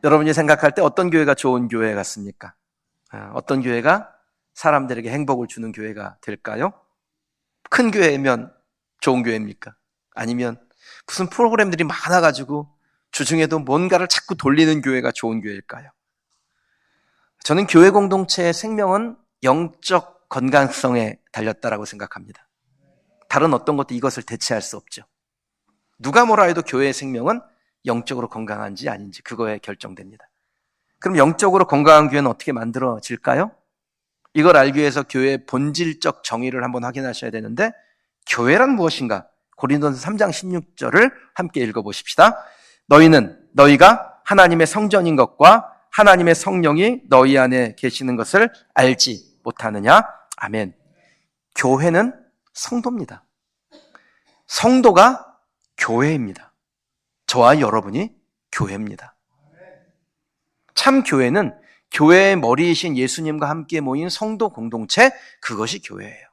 여러분이 생각할 때 어떤 교회가 좋은 교회 같습니까? 어떤 교회가 사람들에게 행복을 주는 교회가 될까요? 큰 교회면 좋은 교회입니까? 아니면 무슨 프로그램들이 많아가지고 주중에도 뭔가를 자꾸 돌리는 교회가 좋은 교회일까요? 저는 교회 공동체의 생명은 영적 건강성에 달렸다라고 생각합니다. 다른 어떤 것도 이것을 대체할 수 없죠. 누가 뭐라 해도 교회의 생명은 영적으로 건강한지 아닌지 그거에 결정됩니다. 그럼 영적으로 건강한 교회는 어떻게 만들어질까요? 이걸 알기 위해서 교회의 본질적 정의를 한번 확인하셔야 되는데, 교회란 무엇인가? 고린도서 3장 16절을 함께 읽어보십시다. 너희가 하나님의 성전인 것과 하나님의 성령이 너희 안에 계시는 것을 알지 못하느냐? 아멘. 교회는 성도입니다. 성도가 교회입니다. 저와 여러분이 교회입니다. 참 교회는 교회의 머리이신 예수님과 함께 모인 성도 공동체, 그것이 교회예요.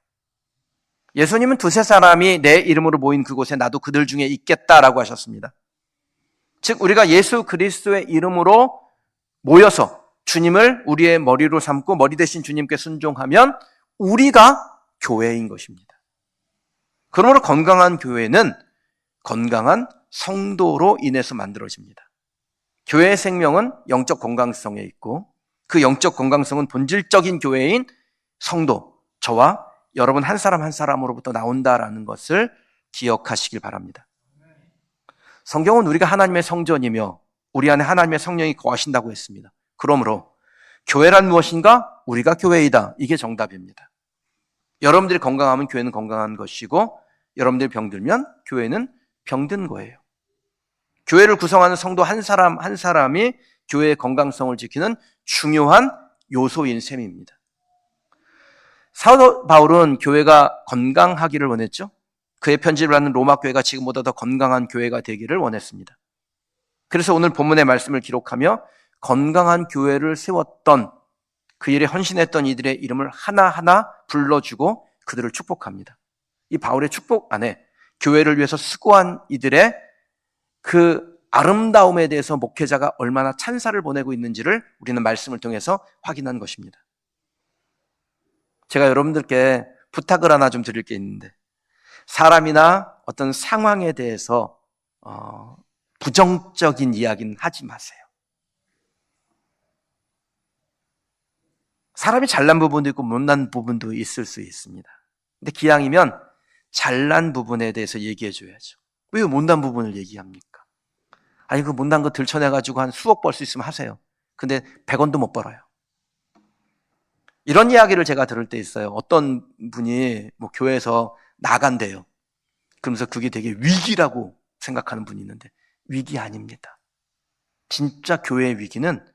예수님은 두세 사람이 내 이름으로 모인 그곳에 나도 그들 중에 있겠다라고 하셨습니다. 즉 우리가 예수 그리스도의 이름으로 모여서 주님을 우리의 머리로 삼고 머리 대신 주님께 순종하면 우리가 교회인 것입니다. 그러므로 건강한 교회는 건강한 성도로 인해서 만들어집니다. 교회의 생명은 영적 건강성에 있고 그 영적 건강성은 본질적인 교회인 성도, 저와 여러분 한 사람 한 사람으로부터 나온다라는 것을 기억하시길 바랍니다. 성경은 우리가 하나님의 성전이며 우리 안에 하나님의 성령이 거하신다고 했습니다. 그러므로 교회란 무엇인가? 우리가 교회이다. 이게 정답입니다. 여러분들이 건강하면 교회는 건강한 것이고 여러분들이 병들면 교회는 병든 거예요. 교회를 구성하는 성도 한 사람 한 사람이 교회의 건강성을 지키는 중요한 요소인 셈입니다. 사도 바울은 교회가 건강하기를 원했죠. 그의 편지를 받는 로마 교회가 지금보다 더 건강한 교회가 되기를 원했습니다. 그래서 오늘 본문의 말씀을 기록하며 건강한 교회를 세웠던, 그 일에 헌신했던 이들의 이름을 하나하나 불러주고 그들을 축복합니다. 이 바울의 축복 안에 교회를 위해서 수고한 이들의 그 아름다움에 대해서 목회자가 얼마나 찬사를 보내고 있는지를 우리는 말씀을 통해서 확인한 것입니다. 제가 여러분들께 부탁을 하나 좀 드릴 게 있는데, 사람이나 어떤 상황에 대해서 부정적인 이야기는 하지 마세요. 사람이 잘난 부분도 있고 못난 부분도 있을 수 있습니다. 근데 기왕이면 잘난 부분에 대해서 얘기해 줘야죠. 왜 못난 부분을 얘기합니까? 아니, 그 못난 거 들춰내가지고 한 수억 벌 수 있으면 하세요. 근데 100원도 못 벌어요. 이런 이야기를 제가 들을 때 있어요. 어떤 분이 교회에서 나간대요. 그러면서 그게 되게 위기라고 생각하는 분이 있는데, 위기 아닙니다. 진짜 교회의 위기는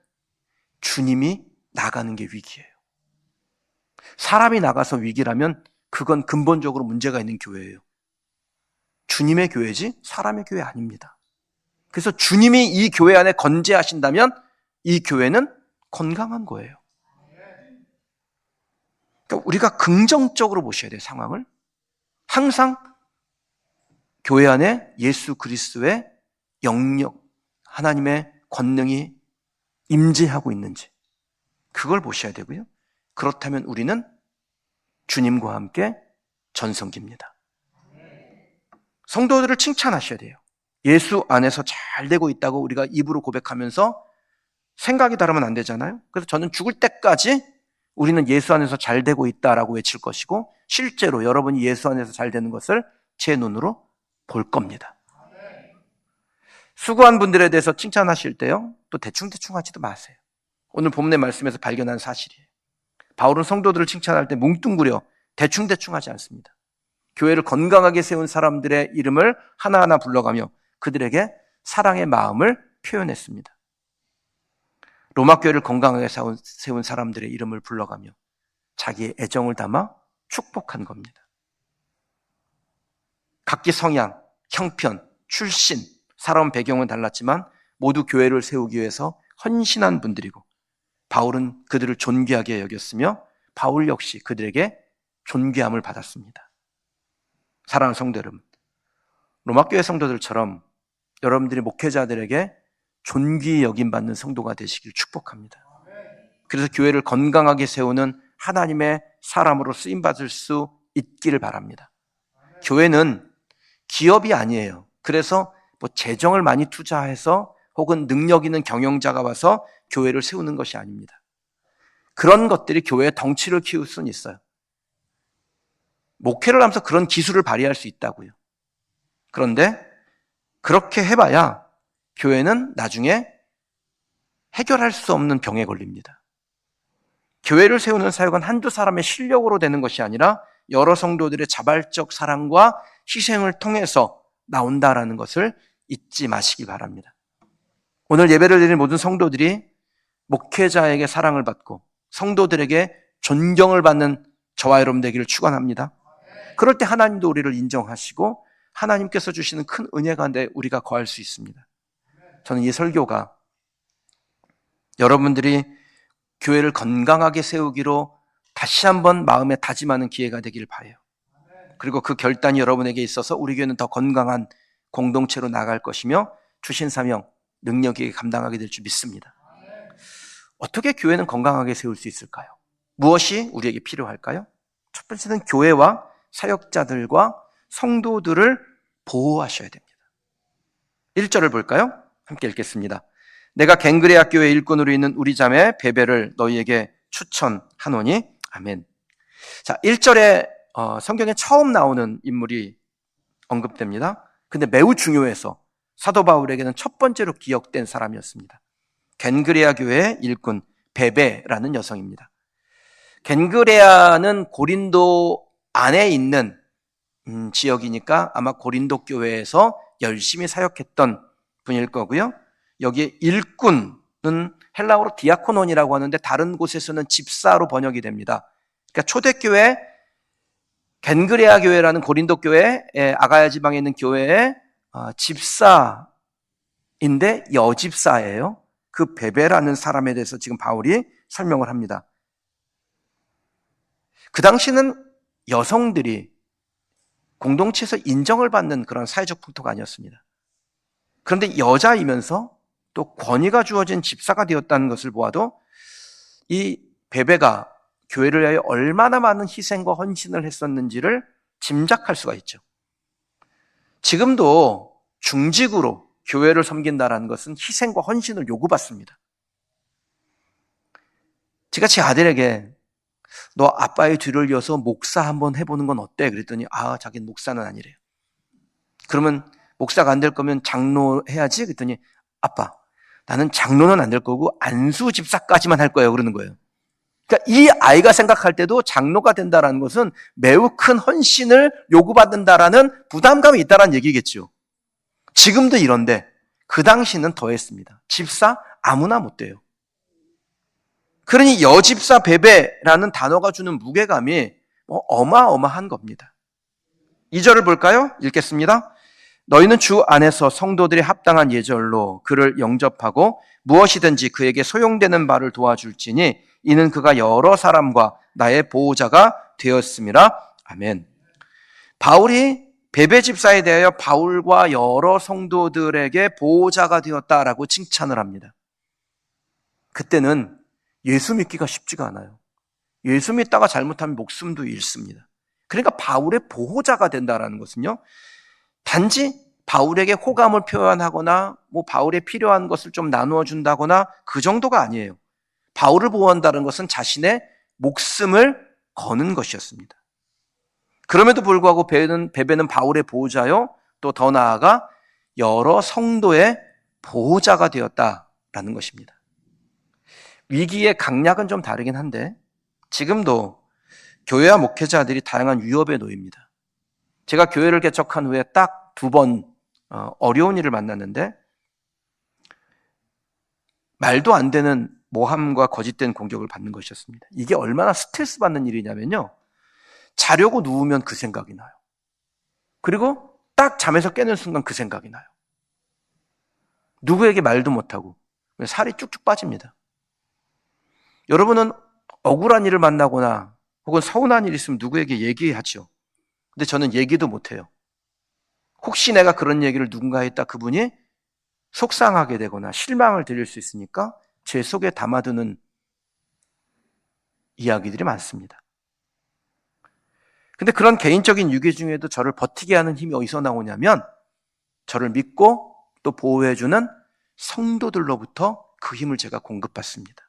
주님이 나가는 게 위기예요. 사람이 나가서 위기라면 그건 근본적으로 문제가 있는 교회예요. 주님의 교회지 사람의 교회 아닙니다. 그래서 주님이 이 교회 안에 건재하신다면 이 교회는 건강한 거예요. 그러니까 우리가 긍정적으로 보셔야 돼요, 상황을. 항상 교회 안에 예수 그리스도의 영역, 하나님의 권능이 임재하고 있는지 그걸 보셔야 되고요. 그렇다면 우리는 주님과 함께 전성기입니다. 성도들을 칭찬하셔야 돼요. 예수 안에서 잘 되고 있다고 우리가 입으로 고백하면서 생각이 다르면 안 되잖아요. 그래서 저는 죽을 때까지 우리는 예수 안에서 잘 되고 있다라고 외칠 것이고, 실제로 여러분이 예수 안에서 잘 되는 것을 제 눈으로 볼 겁니다. 수고한 분들에 대해서 칭찬하실 때요, 또 대충대충 하지도 마세요. 오늘 본문의 말씀에서 발견한 사실이에요. 바울은 성도들을 칭찬할 때 뭉뚱그려 대충대충 하지 않습니다. 교회를 건강하게 세운 사람들의 이름을 하나하나 불러가며 그들에게 사랑의 마음을 표현했습니다. 로마 교회를 건강하게 세운 사람들의 이름을 불러가며 자기의 애정을 담아 축복한 겁니다. 각기 성향, 형편, 출신, 살아온 배경은 달랐지만 모두 교회를 세우기 위해서 헌신한 분들이고, 바울은 그들을 존귀하게 여겼으며 바울 역시 그들에게 존귀함을 받았습니다. 사랑하는 성도 여러분, 로마 교회 성도들처럼 여러분들이 목회자들에게 존귀 여김받는 성도가 되시길 축복합니다. 그래서 교회를 건강하게 세우는 하나님의 사람으로 쓰임받을 수 있기를 바랍니다. 교회는 기업이 아니에요. 그래서 뭐 재정을 많이 투자해서 혹은 능력 있는 경영자가 와서 교회를 세우는 것이 아닙니다. 그런 것들이 교회의 덩치를 키울 수는 있어요. 목회를 하면서 그런 기술을 발휘할 수 있다고요. 그런데 그렇게 해봐야 교회는 나중에 해결할 수 없는 병에 걸립니다. 교회를 세우는 사역은 한두 사람의 실력으로 되는 것이 아니라 여러 성도들의 자발적 사랑과 희생을 통해서 나온다라는 것을 잊지 마시기 바랍니다. 오늘 예배를 드리는 모든 성도들이 목회자에게 사랑을 받고 성도들에게 존경을 받는 저와 여러분 되기를 축원합니다. 그럴 때 하나님도 우리를 인정하시고 하나님께서 주시는 큰 은혜 가운데 우리가 거할 수 있습니다. 저는 이 설교가 여러분들이 교회를 건강하게 세우기로 다시 한번 마음에 다짐하는 기회가 되길 바라요. 그리고 그 결단이 여러분에게 있어서 우리 교회는 더 건강한 공동체로 나아갈 것이며 주신 사명, 능력 있게 감당하게 될 줄 믿습니다. 어떻게 교회는 건강하게 세울 수 있을까요? 무엇이 우리에게 필요할까요? 첫 번째는 교회와 사역자들과 성도들을 보호하셔야 됩니다. 1절을 볼까요? 함께 읽겠습니다. 내가 갱그레아 교회 일꾼으로 있는 우리 자매 베베를 너희에게 추천하노니 아멘. 자, 1절에 성경에 처음 나오는 인물이 언급됩니다. 근데 매우 중요해서 사도 바울에게는 첫 번째로 기억된 사람이었습니다. 갱그레아 교회의 일꾼 베베라는 여성입니다. 갱그레아는 고린도 안에 있는 지역이니까 아마 고린도 교회에서 열심히 사역했던 분일 거고요. 여기에 일꾼은 헬라어로 디아코논이라고 하는데 다른 곳에서는 집사로 번역이 됩니다. 그러니까 초대교회 겐그레아 교회라는 고린도 교회 아가야 지방에 있는 교회의 집사인데 여집사예요. 그 베베라는 사람에 대해서 지금 바울이 설명을 합니다. 그 당시는 여성들이 공동체에서 인정을 받는 그런 사회적 풍토가 아니었습니다. 그런데 여자이면서 또 권위가 주어진 집사가 되었다는 것을 보아도 이 베베가 교회를 위하여 얼마나 많은 희생과 헌신을 했었는지를 짐작할 수가 있죠. 지금도 중직으로 교회를 섬긴다는 것은 희생과 헌신을 요구받습니다. 제가 제 아들에게 너 아빠의 뒤를 이어서 목사 한번 해보는 건 어때? 그랬더니 자기는 목사는 아니래요. 그러면 목사가 안 될 거면 장로 해야지? 그랬더니 아빠, 나는 장로는 안 될 거고 안수 집사까지만 할 거예요. 그러는 거예요. 그러니까 이 아이가 생각할 때도 장로가 된다는 것은 매우 큰 헌신을 요구받는다라는 부담감이 있다는 얘기겠죠. 지금도 이런데 그 당시는 더했습니다. 집사 아무나 못 돼요. 그러니 여집사 베베라는 단어가 주는 무게감이 어마어마한 겁니다. 2절을 볼까요? 읽겠습니다. 너희는 주 안에서 성도들이 합당한 예절로 그를 영접하고 무엇이든지 그에게 소용되는 바를 도와줄지니 이는 그가 여러 사람과 나의 보호자가 되었음이라. 아멘. 바울이 베베 집사에 대하여 바울과 여러 성도들에게 보호자가 되었다라고 칭찬을 합니다. 그때는 예수 믿기가 쉽지가 않아요. 예수 믿다가 잘못하면 목숨도 잃습니다. 그러니까 바울의 보호자가 된다는 것은요, 단지 바울에게 호감을 표현하거나 바울에 필요한 것을 좀 나누어 준다거나 그 정도가 아니에요. 바울을 보호한다는 것은 자신의 목숨을 거는 것이었습니다. 그럼에도 불구하고 베베는 바울의 보호자요, 또 더 나아가 여러 성도의 보호자가 되었다라는 것입니다. 위기의 강약은 좀 다르긴 한데 지금도 교회와 목회자들이 다양한 위협에 놓입니다. 제가 교회를 개척한 후에 딱 2번 어려운 일을 만났는데 말도 안 되는 모함과 거짓된 공격을 받는 것이었습니다. 이게 얼마나 스트레스 받는 일이냐면요, 자려고 누우면 그 생각이 나요. 그리고 딱 잠에서 깨는 순간 그 생각이 나요. 누구에게 말도 못하고 살이 쭉쭉 빠집니다. 여러분은 억울한 일을 만나거나 혹은 서운한 일이 있으면 누구에게 얘기하죠. 근데 저는 얘기도 못해요. 혹시 내가 그런 얘기를 누군가 했다 그분이 속상하게 되거나 실망을 드릴 수 있으니까 제 속에 담아두는 이야기들이 많습니다. 근데 그런 개인적인 유기 중에도 저를 버티게 하는 힘이 어디서 나오냐면 저를 믿고 또 보호해주는 성도들로부터 그 힘을 제가 공급받습니다.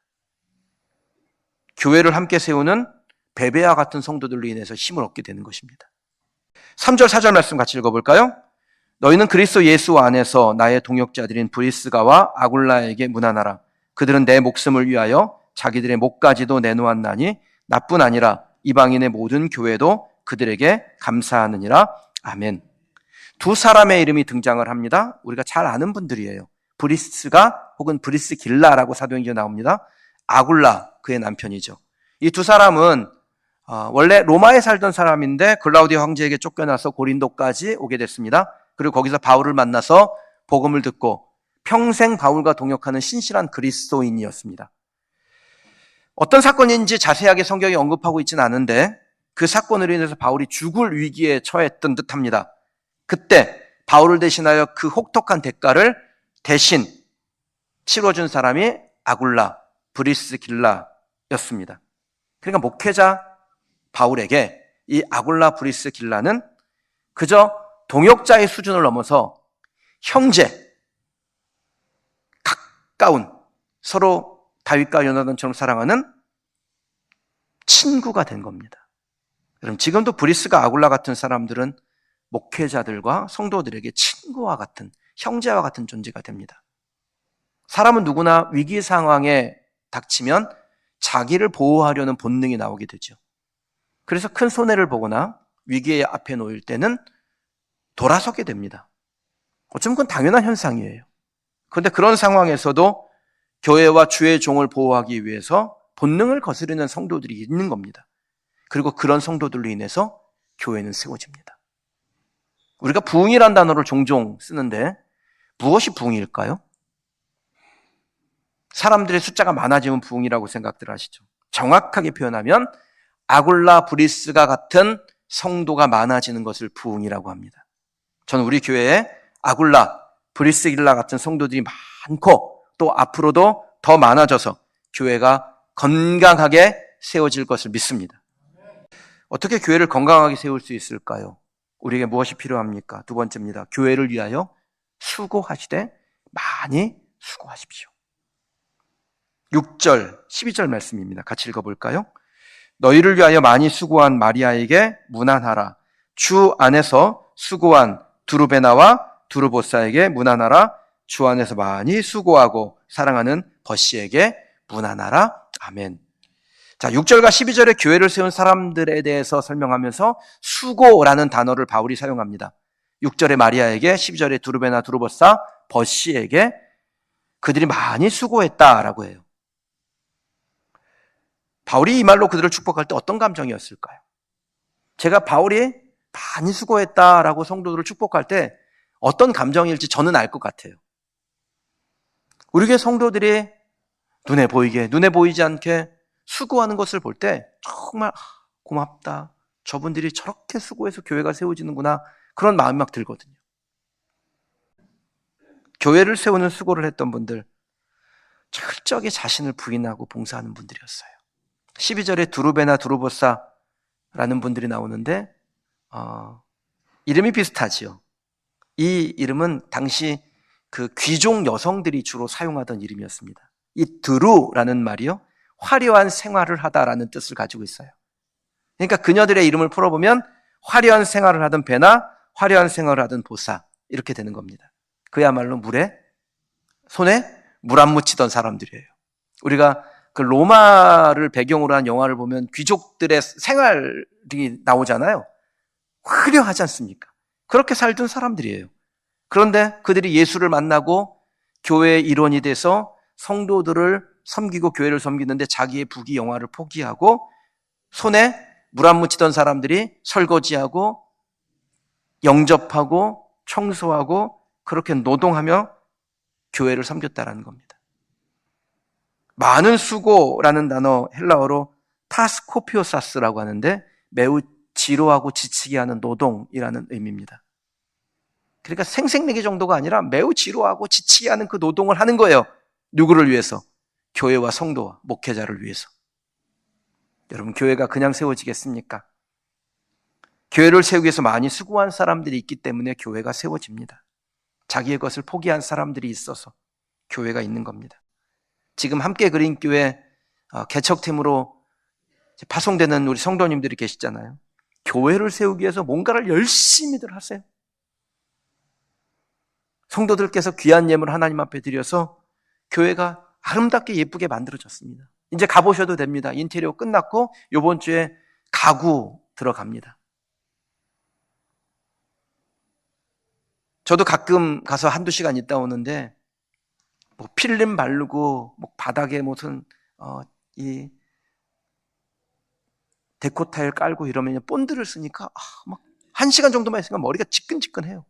교회를 함께 세우는 베베와 같은 성도들로 인해서 힘을 얻게 되는 것입니다. 3절 4절 말씀 같이 읽어볼까요? 너희는 그리스도 예수 안에서 나의 동역자들인 브리스가와 아굴라에게 문안하라. 그들은 내 목숨을 위하여 자기들의 목까지도 내놓았나니 나뿐 아니라 이방인의 모든 교회도 그들에게 감사하느니라. 아멘. 두 사람의 이름이 등장을 합니다. 우리가 잘 아는 분들이에요. 브리스가 혹은 브리스길라라고 사도행전에 나옵니다. 아굴라 그의 남편이죠. 이 두 사람은 원래 로마에 살던 사람인데 글라우디오 황제에게 쫓겨나서 고린도까지 오게 됐습니다. 그리고 거기서 바울을 만나서 복음을 듣고 평생 바울과 동역하는 신실한 그리스도인이었습니다. 어떤 사건인지 자세하게 성경이 언급하고 있지는 않은데 그 사건으로 인해서 바울이 죽을 위기에 처했던 듯합니다. 그때 바울을 대신하여 그 혹독한 대가를 대신 치러준 사람이 아굴라, 브리스길라였습니다. 그러니까 목회자 바울에게 이 아굴라 브리스길라는 그저 동역자의 수준을 넘어서 형제, 가까운 서로 다윗과 요나단처럼 사랑하는 친구가 된 겁니다. 그럼 지금도 브리스가 아굴라 같은 사람들은 목회자들과 성도들에게 친구와 같은, 형제와 같은 존재가 됩니다. 사람은 누구나 위기 상황에 닥치면 자기를 보호하려는 본능이 나오게 되죠. 그래서 큰 손해를 보거나 위기의 앞에 놓일 때는 돌아서게 됩니다. 어쩌면 그건 당연한 현상이에요. 그런데 그런 상황에서도 교회와 주의 종을 보호하기 위해서 본능을 거스르는 성도들이 있는 겁니다. 그리고 그런 성도들로 인해서 교회는 세워집니다. 우리가 부흥이란 단어를 종종 쓰는데 무엇이 부흥일까요? 사람들의 숫자가 많아지면 부흥이라고 생각들 하시죠. 정확하게 표현하면 아굴라 브리스가 같은 성도가 많아지는 것을 부흥이라고 합니다. 저는 우리 교회에 아굴라, 브리스길라 같은 성도들이 많고 또 앞으로도 더 많아져서 교회가 건강하게 세워질 것을 믿습니다. 어떻게 교회를 건강하게 세울 수 있을까요? 우리에게 무엇이 필요합니까? 두 번째입니다. 교회를 위하여 수고하시되 많이 수고하십시오. 6절, 12절 말씀입니다. 같이 읽어볼까요? 너희를 위하여 많이 수고한 마리아에게 문안하라. 주 안에서 수고한 두루베나와 두루보사에게 문안하라. 주 안에서 많이 수고하고 사랑하는 버시에게 문안하라. 아멘. 자, 6절과 12절에 교회를 세운 사람들에 대해서 설명하면서 수고라는 단어를 바울이 사용합니다. 6절에 마리아에게, 12절에 두루베나, 두루보사, 버시에게 그들이 많이 수고했다라고 해요. 바울이 이 말로 그들을 축복할 때 어떤 감정이었을까요? 제가 바울이 많이 수고했다라고 성도들을 축복할 때 어떤 감정일지 저는 알 것 같아요. 우리 교회 성도들이 눈에 보이게, 눈에 보이지 않게 수고하는 것을 볼 때 정말 고맙다. 저분들이 저렇게 수고해서 교회가 세워지는구나. 그런 마음이 막 들거든요. 교회를 세우는 수고를 했던 분들, 철저하게 자신을 부인하고 봉사하는 분들이었어요. 12절에 두루베나 두루보사라는 분들이 나오는데 이름이 비슷하지요. 이 이름은 당시 그 귀족 여성들이 주로 사용하던 이름이었습니다. 이 드루라는 말이요, 화려한 생활을 하다라는 뜻을 가지고 있어요. 그러니까 그녀들의 이름을 풀어보면 화려한 생활을 하던 베나, 화려한 생활을 하던 보사, 이렇게 되는 겁니다. 그야말로 손에 물 안 묻히던 사람들이에요. 우리가 그 로마를 배경으로 한 영화를 보면 귀족들의 생활이 나오잖아요. 화려하지 않습니까? 그렇게 살던 사람들이에요. 그런데 그들이 예수를 만나고 교회의 일원이 돼서 성도들을 섬기고 교회를 섬기는데 자기의 부귀영화를 포기하고 손에 물 안 묻히던 사람들이 설거지하고 영접하고 청소하고 그렇게 노동하며 교회를 섬겼다라는 겁니다. 많은 수고라는 단어 헬라어로 타스코피오사스라고 하는데 매우 지루하고 지치게 하는 노동이라는 의미입니다. 그러니까 생색내기 정도가 아니라 매우 지루하고 지치게 하는 그 노동을 하는 거예요. 누구를 위해서? 교회와 성도와 목회자를 위해서. 여러분, 교회가 그냥 세워지겠습니까? 교회를 세우기 위해서 많이 수고한 사람들이 있기 때문에 교회가 세워집니다. 자기의 것을 포기한 사람들이 있어서 교회가 있는 겁니다. 지금 함께 그린 교회 개척팀으로 파송되는 우리 성도님들이 계시잖아요. 교회를 세우기 위해서 뭔가를 열심히들 하세요. 성도들께서 귀한 예물 하나님 앞에 드려서 교회가 아름답게 예쁘게 만들어졌습니다. 이제 가보셔도 됩니다. 인테리어 끝났고 이번 주에 가구 들어갑니다. 저도 가끔 가서 한두 시간 있다 오는데 뭐 필름 바르고 뭐 바닥에 무슨 이 데코 타일 깔고 이러면 본드를 쓰니까 막 1시간 정도만 있으니까 머리가 지끈지끈해요.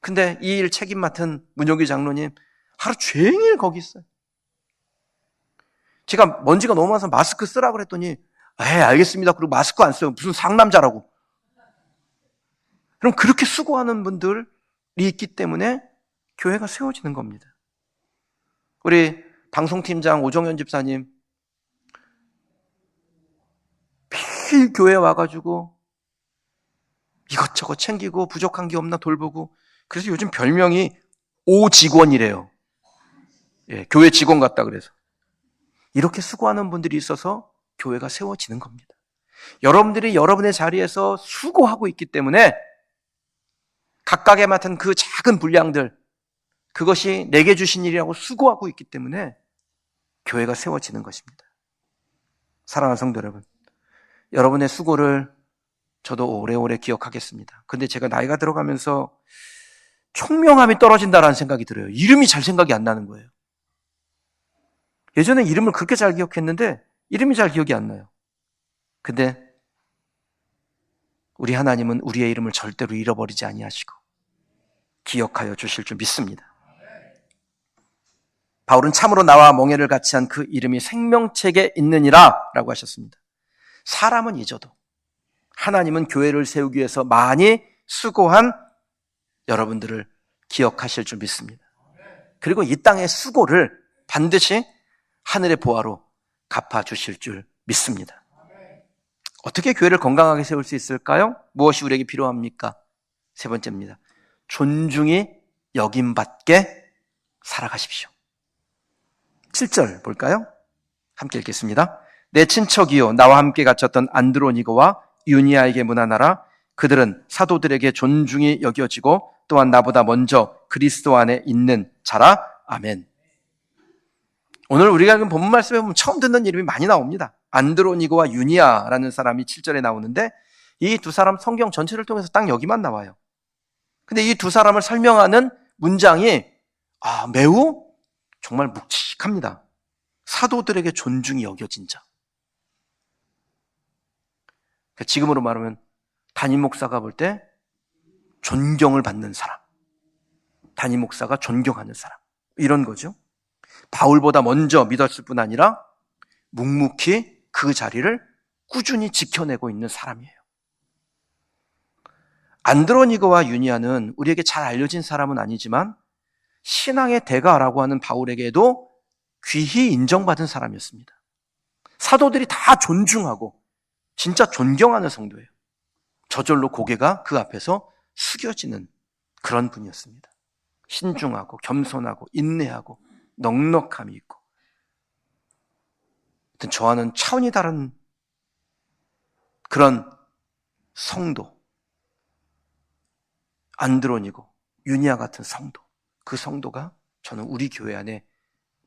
근데 이 일 책임 맡은 문용기 장로님 하루 종일 거기 있어요. 제가 먼지가 너무 많아서 마스크 쓰라고 그랬더니 알겠습니다. 그리고 마스크 안 써요. 무슨 상남자라고. 그럼 그렇게 수고하는 분들이 있기 때문에 교회가 세워지는 겁니다. 우리 방송팀장 오정현 집사님 매일 교회에 와가지고 이것저것 챙기고 부족한 게 없나 돌보고, 그래서 요즘 별명이 오직원이래요. 예, 교회 직원 같다 그래서. 이렇게 수고하는 분들이 있어서 교회가 세워지는 겁니다. 여러분들이 여러분의 자리에서 수고하고 있기 때문에 각각에 맡은 그 작은 분량들, 그것이 내게 주신 일이라고 수고하고 있기 때문에 교회가 세워지는 것입니다. 사랑하는 성도 여러분, 여러분의 수고를 저도 오래오래 기억하겠습니다. 근데 제가 나이가 들어가면서 총명함이 떨어진다라는 생각이 들어요. 이름이 잘 생각이 안 나는 거예요. 예전에 이름을 그렇게 잘 기억했는데 이름이 잘 기억이 안 나요. 근데 우리 하나님은 우리의 이름을 절대로 잃어버리지 아니하시고 기억하여 주실 줄 믿습니다. 바울은 참으로 나와 멍에를 같이 한 그 이름이 생명책에 있느니라 라고 하셨습니다. 사람은 잊어도 하나님은 교회를 세우기 위해서 많이 수고한 여러분들을 기억하실 줄 믿습니다. 그리고 이 땅의 수고를 반드시 하늘의 보화로 갚아주실 줄 믿습니다. 어떻게 교회를 건강하게 세울 수 있을까요? 무엇이 우리에게 필요합니까? 세 번째입니다. 존중이 여김받게 살아가십시오. 7절 볼까요? 함께 읽겠습니다. 내 친척이요 나와 함께 갇혔던 안드로니고와 유니아에게 문안하라. 그들은 사도들에게 존중이 여겨지고 또한 나보다 먼저 그리스도 안에 있는 자라. 아멘. 오늘 우리가 본문 말씀에 보면 처음 듣는 이름이 많이 나옵니다. 안드로니고와 유니아라는 사람이 7절에 나오는데 이 두 사람 성경 전체를 통해서 딱 여기만 나와요. 근데 이 두 사람을 설명하는 문장이 매우 정말 묵직합니다. 사도들에게 존중이 여겨진 자. 지금으로 말하면 담임 목사가 볼 때 존경을 받는 사람, 담임 목사가 존경하는 사람, 이런 거죠. 바울보다 먼저 믿었을 뿐 아니라 묵묵히 그 자리를 꾸준히 지켜내고 있는 사람이에요. 안드로니고와 유니아는 우리에게 잘 알려진 사람은 아니지만 신앙의 대가라고 하는 바울에게도 귀히 인정받은 사람이었습니다. 사도들이 다 존중하고 진짜 존경하는 성도예요. 저절로 고개가 그 앞에서 숙여지는 그런 분이었습니다. 신중하고 겸손하고 인내하고 넉넉함이 있고, 하여튼 저와는 차원이 다른 그런 성도, 안드로니고 유니아 같은 성도, 그 성도가 저는 우리 교회 안에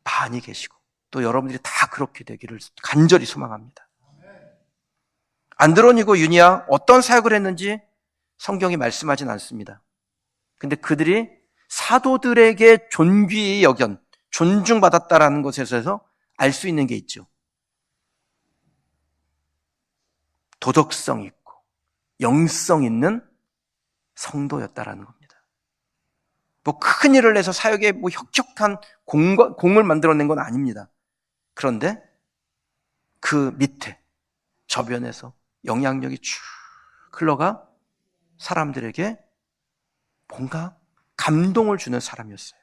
많이 계시고 또 여러분들이 다 그렇게 되기를 간절히 소망합니다. 안드로니고 유니아 어떤 사역을 했는지 성경이 말씀하진 않습니다. 근데 그들이 사도들에게 존귀히 여긴, 존중받았다라는 것에서 알 수 있는 게 있죠. 도덕성 있고 영성 있는 성도였다라는 겁니다. 뭐 큰 일을 내서 사역에 뭐 혁혁한 공을 만들어낸 건 아닙니다. 그런데 그 밑에 저변에서 영향력이 쭉 흘러가 사람들에게 뭔가 감동을 주는 사람이었어요.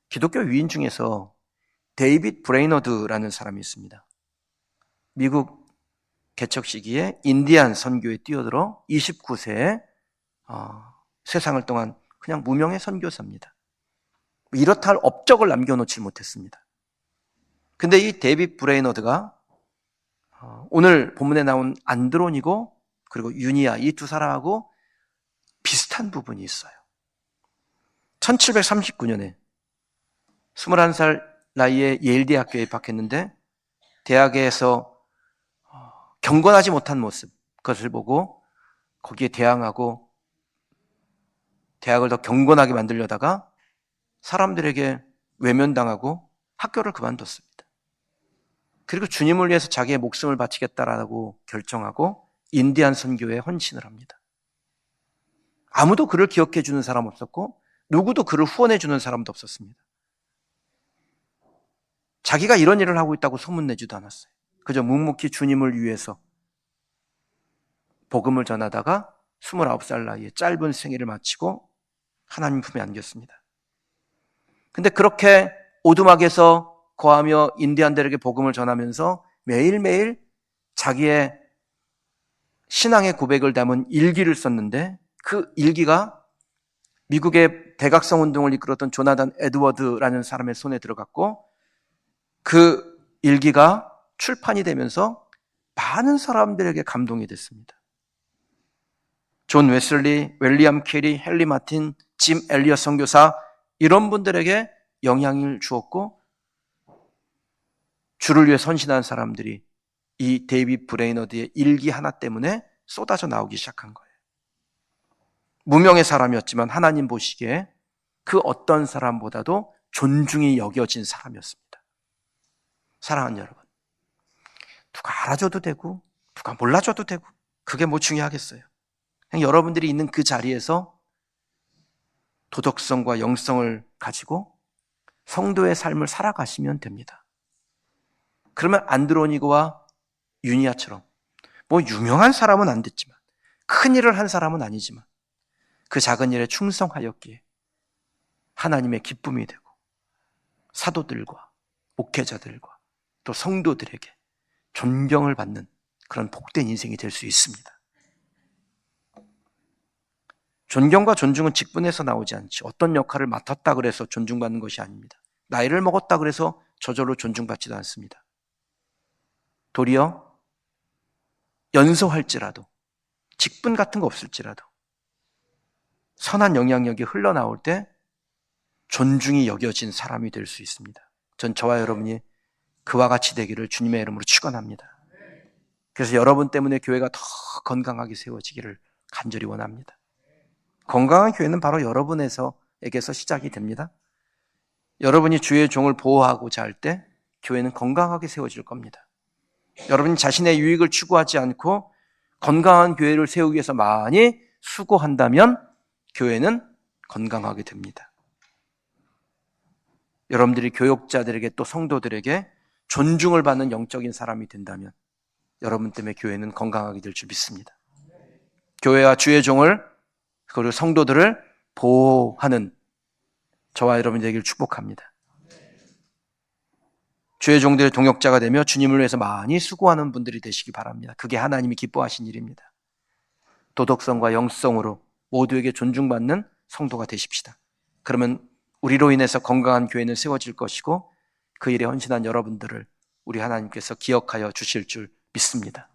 기독교 위인 중에서 데이빗 브레이너드라는 사람이 있습니다. 미국 개척 시기에 인디안 선교에 뛰어들어 29세에 세상을 동안 그냥 무명의 선교사입니다. 이렇다 할 업적을 남겨놓지 못했습니다. 근데 이 데이빗 브레이너드가 오늘 본문에 나온 안드로니고 그리고 유니아 이 두 사람하고 비슷한 부분이 있어요. 1739년에 21살 나이에 예일대학교에 입학했는데 대학에서 경건하지 못한 모습, 그것을 보고 거기에 대항하고 대학을 더 경건하게 만들려다가 사람들에게 외면당하고 학교를 그만뒀습니다. 그리고 주님을 위해서 자기의 목숨을 바치겠다라고 결정하고 인디안 선교에 헌신을 합니다. 아무도 그를 기억해 주는 사람 없었고 누구도 그를 후원해 주는 사람도 없었습니다. 자기가 이런 일을 하고 있다고 소문내지도 않았어요. 그저 묵묵히 주님을 위해서 복음을 전하다가 29살 나이에 짧은 생애를 마치고 하나님 품에 안겼습니다. 근데 그렇게 오두막에서 거하며 인디안들에게 복음을 전하면서 매일매일 자기의 신앙의 고백을 담은 일기를 썼는데 그 일기가 미국의 대각성 운동을 이끌었던 조나단 에드워드라는 사람의 손에 들어갔고 그 일기가 출판이 되면서 많은 사람들에게 감동이 됐습니다. 존 웨슬리, 윌리엄 캐리, 헨리 마틴, 짐 엘리엇 선교사 이런 분들에게 영향을 주었고 주를 위해 선신한 사람들이 이 데이빗 브레이너드의 일기 하나 때문에 쏟아져 나오기 시작한 거예요. 무명의 사람이었지만 하나님 보시기에 그 어떤 사람보다도 존중이 여겨진 사람이었습니다. 사랑하는 여러분, 누가 알아줘도 되고 누가 몰라줘도 되고 그게 뭐 중요하겠어요. 그냥 여러분들이 있는 그 자리에서 도덕성과 영성을 가지고 성도의 삶을 살아가시면 됩니다. 그러면 안드로니고와 유니아처럼 뭐 유명한 사람은 안 됐지만 큰 일을 한 사람은 아니지만 그 작은 일에 충성하였기에 하나님의 기쁨이 되고 사도들과 목회자들과 또 성도들에게 존경을 받는 그런 복된 인생이 될 수 있습니다. 존경과 존중은 직분에서 나오지 않지 어떤 역할을 맡았다 그래서 존중받는 것이 아닙니다. 나이를 먹었다 그래서 저절로 존중받지도 않습니다. 도리어 연소할지라도 직분 같은 거 없을지라도 선한 영향력이 흘러나올 때 존중이 여겨진 사람이 될 수 있습니다. 전 저와 여러분이 그와 같이 되기를 주님의 이름으로 축원합니다. 그래서 여러분 때문에 교회가 더 건강하게 세워지기를 간절히 원합니다. 건강한 교회는 바로 여러분에게서 시작이 됩니다. 여러분이 주의 종을 보호하고자 할 때 교회는 건강하게 세워질 겁니다. 여러분이 자신의 유익을 추구하지 않고 건강한 교회를 세우기 위해서 많이 수고한다면 교회는 건강하게 됩니다. 여러분들이 교역자들에게 또 성도들에게 존중을 받는 영적인 사람이 된다면 여러분 때문에 교회는 건강하게 될 줄 믿습니다. 교회와 주의 종을 그리고 성도들을 보호하는 저와 여러분이 되기를 축복합니다. 주의 종들의 동역자가 되며 주님을 위해서 많이 수고하는 분들이 되시기 바랍니다. 그게 하나님이 기뻐하신 일입니다. 도덕성과 영성으로 모두에게 존중받는 성도가 되십시다. 그러면 우리로 인해서 건강한 교회는 세워질 것이고 그 일에 헌신한 여러분들을 우리 하나님께서 기억하여 주실 줄 믿습니다.